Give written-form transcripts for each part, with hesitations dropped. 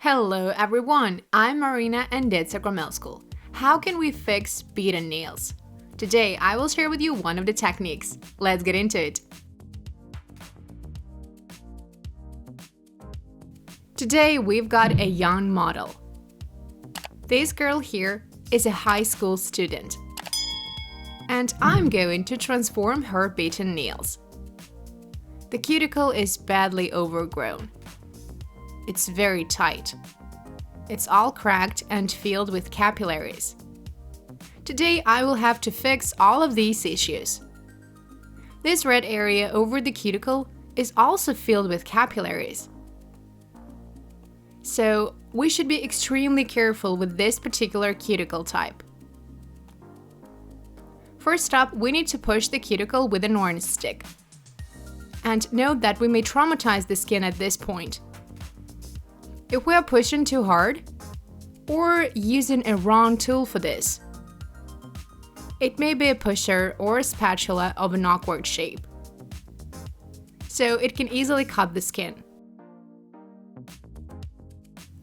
Hello everyone, I'm Marina and Nails Sakramel School. How can we fix Bitten nails? Today I will share with you one of the techniques. Let's get into it. Today we've got a young model. This girl here is a high school student. And I'm going to transform her bitten nails. The cuticle is badly overgrown. It's very tight. It's all cracked and filled with capillaries. Today I will have to fix all of these issues. This red area over the cuticle is also filled with capillaries. So we should be extremely careful with this particular cuticle type. First up, we need to push the cuticle with an orange stick. And note that we may traumatize the skin at this point. If we are pushing too hard, or using a wrong tool for this, it may be a pusher or a spatula of an awkward shape. So it can easily cut the skin.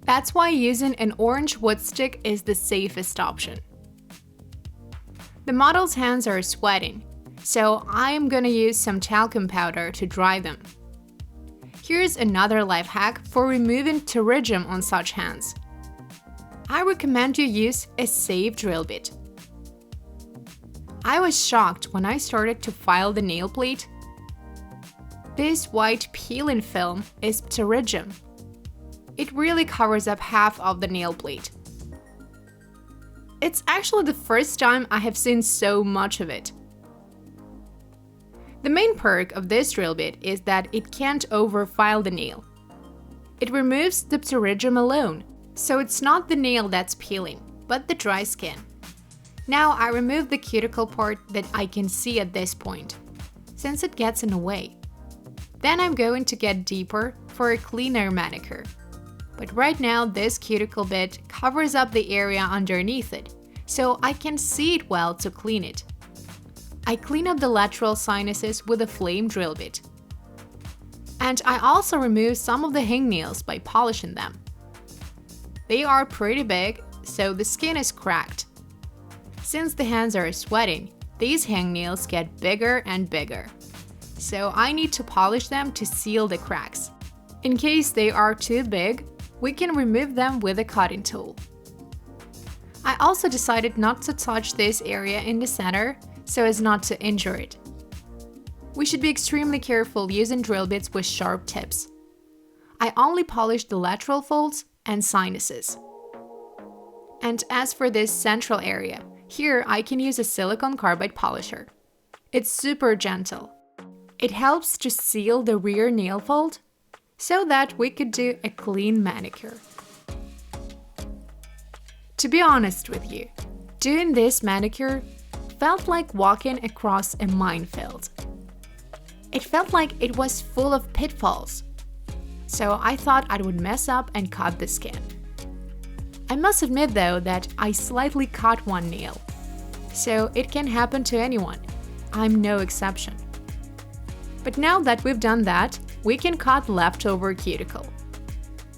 That's why using an orange wood stick is the safest option. The model's hands are sweating, so I am gonna use some talcum powder to dry them. Here's another life hack for removing pterygium on such hands. I recommend you use a safe drill bit. I was shocked when I started to file the nail plate. This white peeling film is pterygium. It really covers up half of the nail plate. It's actually the first time I have seen so much of it. The main perk of this drill bit is that it can't overfile the nail. It removes the pterygium alone, so it's not the nail that's peeling, but the dry skin. Now I remove the cuticle part that I can see at this point, since it gets in the way. Then I'm going to get deeper for a cleaner manicure. But right now this cuticle bit covers up the area underneath it, so I can see it well to clean it. I clean up the lateral sinuses with a flame drill bit. And I also remove some of the hangnails by polishing them. They are pretty big, so the skin is cracked. Since the hands are sweating, these hangnails get bigger and bigger. So I need to polish them to seal the cracks. In case they are too big, we can remove them with a cutting tool. I also decided not to touch this area in the center so as not to injure it. We should be extremely careful using drill bits with sharp tips. I only polished the lateral folds and sinuses. And as for this central area, here I can use a silicone carbide polisher. It's super gentle. It helps to seal the rear nail fold so that we could do a clean manicure. To be honest with you, doing this manicure felt like walking across a minefield. It felt like it was full of pitfalls. So I thought I would mess up and cut the skin. I must admit though that I slightly cut one nail. So it can happen to anyone. I'm no exception. But now that we've done that, we can cut leftover cuticle.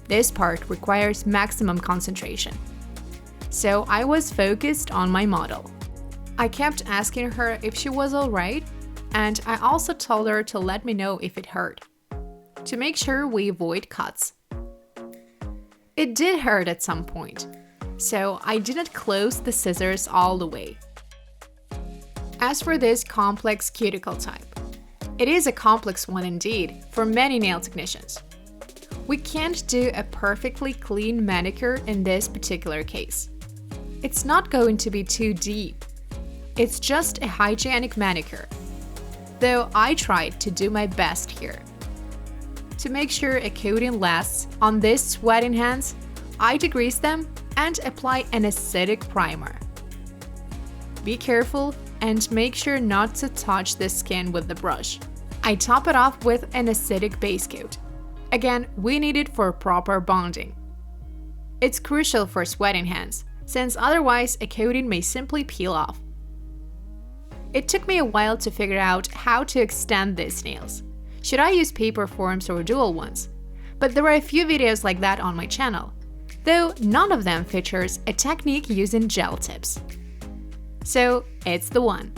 This part requires maximum concentration. So I was focused on my model. I kept asking her if she was alright, and I also told her to let me know if it hurt, to make sure we avoid cuts. It did hurt at some point, so I didn't close the scissors all the way. As for this complex cuticle type, it is a complex one indeed for many nail technicians. We can't do a perfectly clean manicure in this particular case. It's not going to be too deep. It's just a hygienic manicure, though I tried to do my best here. To make sure a coating lasts on these sweating hands, I degrease them and apply an acidic primer. Be careful and make sure not to touch the skin with the brush. I top it off with an acidic base coat. Again, we need it for proper bonding. It's crucial for sweating hands, since otherwise a coating may simply peel off. It took me a while to figure out how to extend these nails. Should I use paper forms or dual ones? But there are a few videos like that on my channel, though none of them features a technique using gel tips. So it's the one.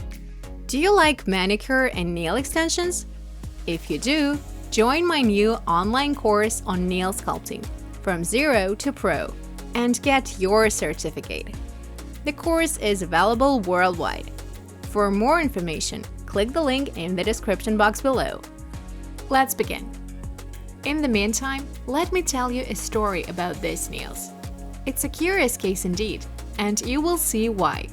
Do you like manicure and nail extensions? If you do, join my new online course on nail sculpting, from zero to pro, and get your certificate. The course is available worldwide. For more information, click the link in the description box below. Let's begin. In the meantime, let me tell you a story about these nails. It's a curious case indeed, and you will see why.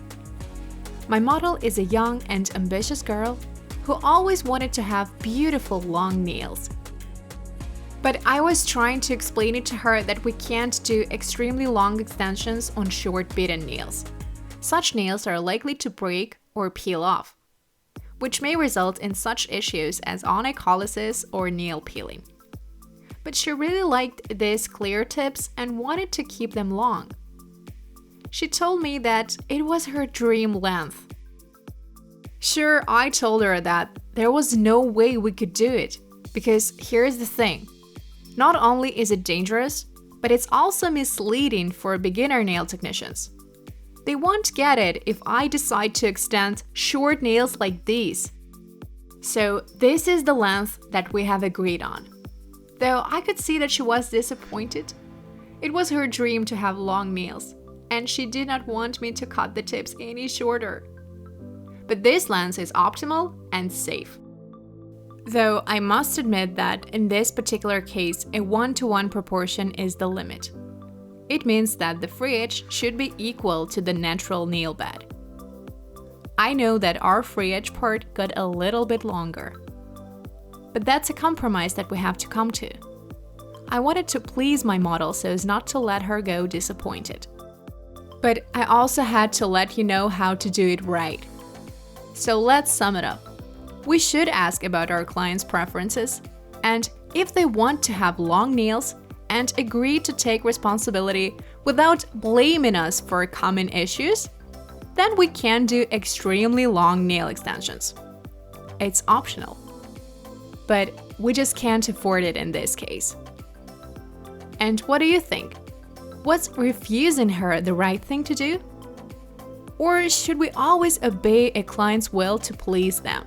My model is a young and ambitious girl who always wanted to have beautiful long nails. But I was trying to explain it to her that we can't do extremely long extensions on short Bitten nails. Such nails are likely to break or peel off, which may result in such issues as onycholysis or nail peeling. But she really liked these clear tips and wanted to keep them long. She told me that it was her dream length. Sure, I told her that there was no way we could do it, because here's the thing. Not only is it dangerous, but it's also misleading for beginner nail technicians. They won't get it if I decide to extend short nails like these. So this is the length that we have agreed on. Though I could see that she was disappointed. It was her dream to have long nails, and she did not want me to cut the tips any shorter. But this length is optimal and safe. Though I must admit that in this particular case, a 1-to-1 proportion is the limit. It means that the free edge should be equal to the natural nail bed. I know that our free edge part got a little bit longer. But that's a compromise that we have to come to. I wanted to please my model so as not to let her go disappointed. But I also had to let you know how to do it right. So let's sum it up. We should ask about our clients' preferences, and if they want to have long nails, and agree to take responsibility without blaming us for common issues, then we can do extremely long nail extensions. It's optional. But we just can't afford it in this case. And what do you think? Was refusing her the right thing to do? Or should we always obey a client's will to please them?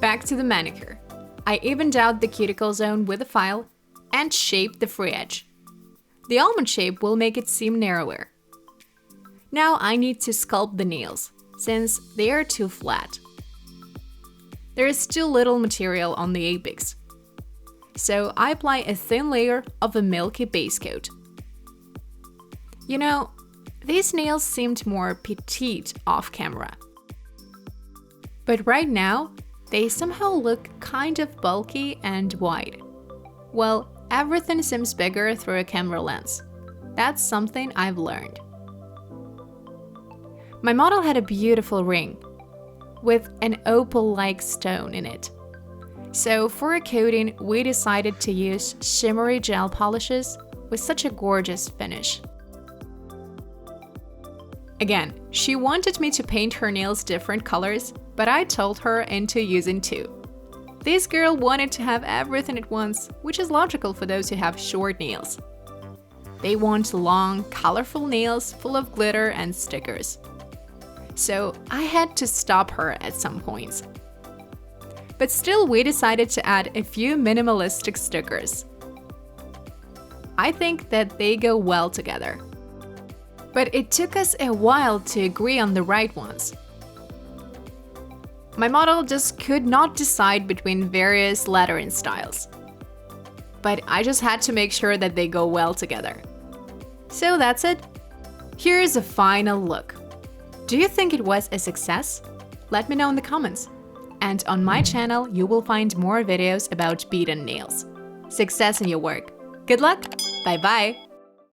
Back to the manicure. I evened out the cuticle zone with a file and shaped the free edge. The almond shape will make it seem narrower. Now I need to sculpt the nails, since they are too flat. There is still little material on the apex. So I apply a thin layer of a milky base coat. You know, these nails seemed more petite off camera. But right now, they somehow look kind of bulky and wide. Well, everything seems bigger through a camera lens. That's something I've learned. My model had a beautiful ring with an opal-like stone in it. So for a coating, we decided to use shimmery gel polishes with such a gorgeous finish. Again, she wanted me to paint her nails different colors, but I told her into using two. This girl wanted to have everything at once, which is logical for those who have short nails. They want long, colorful nails full of glitter and stickers. So I had to stop her at some points. But still, we decided to add a few minimalistic stickers. I think that they go well together. But it took us a while to agree on the right ones. My model just could not decide between various lettering styles. But I just had to make sure that they go well together. So that's it. Here's a final look. Do you think it was a success? Let me know in the comments. And on my channel, you will find more videos about Bitten nails. Success in your work. Good luck. Bye bye.